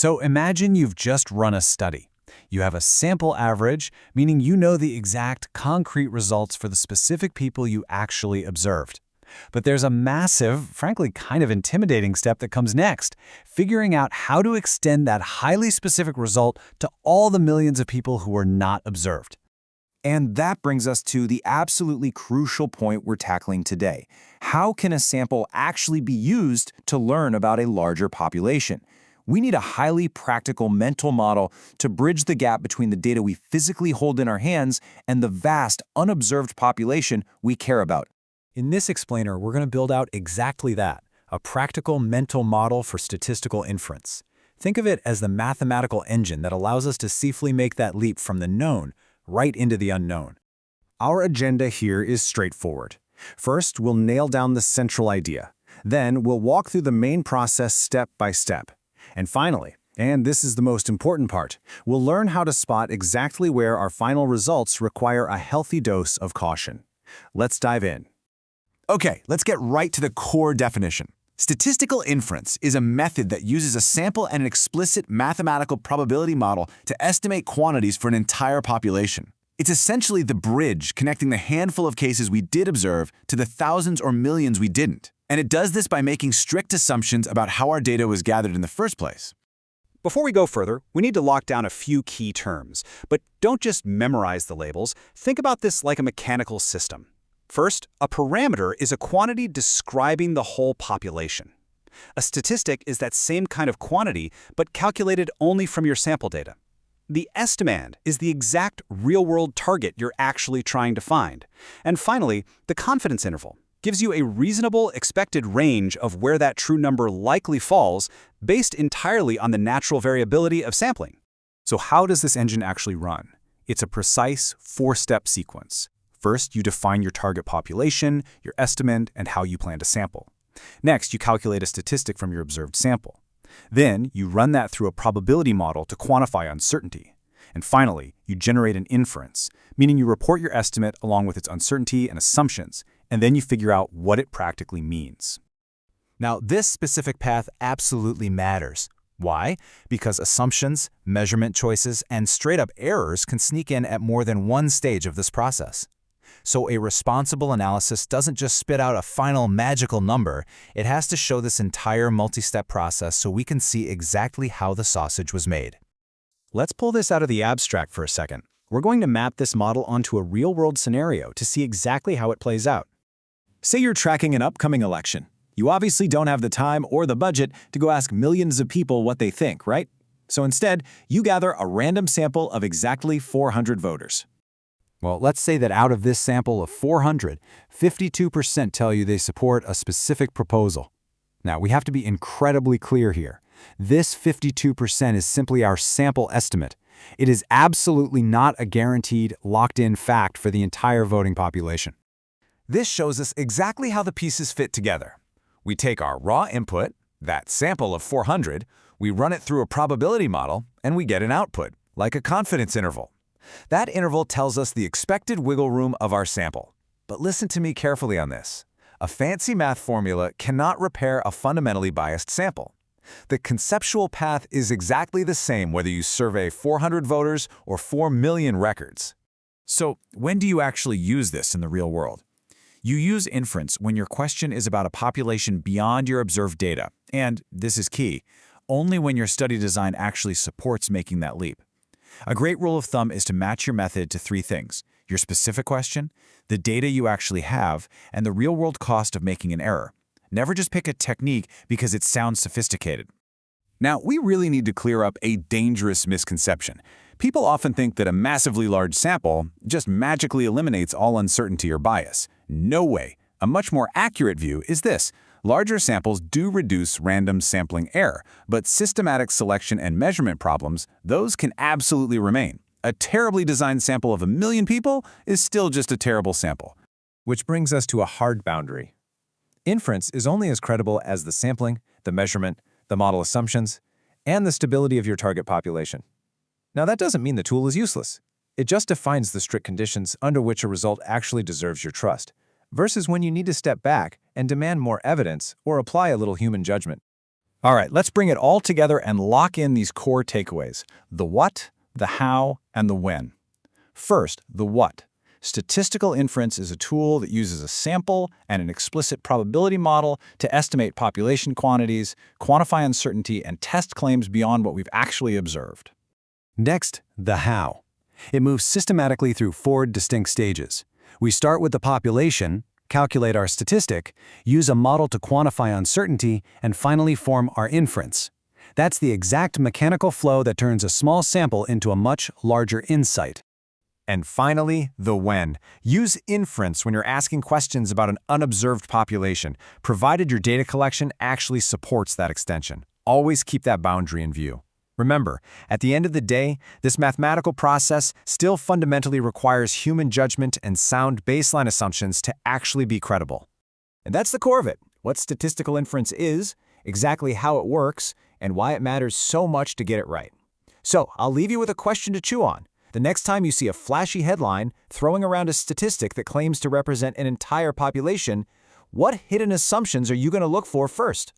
So imagine you've just run a study. You have a sample average, meaning you know the exact concrete results for the specific people you actually observed. But there's a massive, frankly kind of intimidating step that comes next, figuring out how to extend that highly specific result to all the millions of people who were not observed. And that brings us to the absolutely crucial point we're tackling today. How can a sample actually be used to learn about a larger population? We need a highly practical mental model to bridge the gap between the data we physically hold in our hands and the vast, unobserved population we care about. In this explainer, we're going to build out exactly that, a practical mental model for statistical inference. Think of it as the mathematical engine that allows us to safely make that leap from the known right into the unknown. Our agenda here is straightforward. First, we'll nail down the central idea. Then, we'll walk through the main process step by step. And finally, and this is the most important part, we'll learn how to spot exactly where our final results require a healthy dose of caution. Let's dive in. Okay, let's get right to the core definition. Statistical inference is a method that uses a sample and an explicit mathematical probability model to estimate quantities for an entire population. It's essentially the bridge connecting the handful of cases we did observe to the thousands or millions we didn't. And it does this by making strict assumptions about how our data was gathered in the first place. Before we go further, we need to lock down a few key terms. But don't just memorize the labels. Think about this like a mechanical system. First, a parameter is a quantity describing the whole population. A statistic is that same kind of quantity, but calculated only from your sample data. The estimand is the exact real-world target you're actually trying to find. And finally, the confidence interval gives you a reasonable expected range of where that true number likely falls based entirely on the natural variability of sampling. So how does this engine actually run? It's a precise four-step sequence. First, you define your target population, your estimand, and how you plan to sample. Next, you calculate a statistic from your observed sample. Then, you run that through a probability model to quantify uncertainty. And finally, you generate an inference, meaning you report your estimate along with its uncertainty and assumptions, and then you figure out what it practically means. Now, this specific path absolutely matters. Why? Because assumptions, measurement choices, and straight-up errors can sneak in at more than one stage of this process. So a responsible analysis doesn't just spit out a final magical number, it has to show this entire multi-step process so we can see exactly how the sausage was made. Let's pull this out of the abstract for a second. We're going to map this model onto a real-world scenario to see exactly how it plays out. Say you're tracking an upcoming election. You obviously don't have the time or the budget to go ask millions of people what they think, right? So instead, you gather a random sample of exactly 400 voters. Well, let's say that out of this sample of 400, 52% tell you they support a specific proposal. Now, we have to be incredibly clear here. This 52% is simply our sample estimate. It is absolutely not a guaranteed, locked-in fact for the entire voting population. This shows us exactly how the pieces fit together. We take our raw input, that sample of 400, we run it through a probability model, and we get an output, like a confidence interval. That interval tells us the expected wiggle room of our sample. But listen to me carefully on this. A fancy math formula cannot repair a fundamentally biased sample. The conceptual path is exactly the same whether you survey 400 voters or 4 million records. So, when do you actually use this in the real world? You use inference when your question is about a population beyond your observed data, and, this is key, only when your study design actually supports making that leap. A great rule of thumb is to match your method to three things: your specific question, the data you actually have, and the real-world cost of making an error. Never just pick a technique because it sounds sophisticated. Now, we really need to clear up a dangerous misconception. People often think that a massively large sample just magically eliminates all uncertainty or bias. No way. A much more accurate view is this. Larger samples do reduce random sampling error, but systematic selection and measurement problems, those can absolutely remain. A terribly designed sample of 1 million people is still just a terrible sample. Which brings us to a hard boundary. Inference is only as credible as the sampling, the measurement, the model assumptions, and the stability of your target population. Now, that doesn't mean the tool is useless. It just defines the strict conditions under which a result actually deserves your trust, versus when you need to step back and demand more evidence or apply a little human judgment. All right, let's bring it all together and lock in these core takeaways: the what, the how, and the when. First, the what. Statistical inference is a tool that uses a sample and an explicit probability model to estimate population quantities, quantify uncertainty, and test claims beyond what we've actually observed. Next, the how. It moves systematically through 4 distinct stages. We start with the population, calculate our statistic, use a model to quantify uncertainty, and finally form our inference. That's the exact mechanical flow that turns a small sample into a much larger insight. And finally, the when. Use inference when you're asking questions about an unobserved population, provided your data collection actually supports that extension. Always keep that boundary in view. Remember, at the end of the day, this mathematical process still fundamentally requires human judgment and sound baseline assumptions to actually be credible. And that's the core of it: what statistical inference is, exactly how it works, and why it matters so much to get it right. So, I'll leave you with a question to chew on. The next time you see a flashy headline throwing around a statistic that claims to represent an entire population, what hidden assumptions are you going to look for first?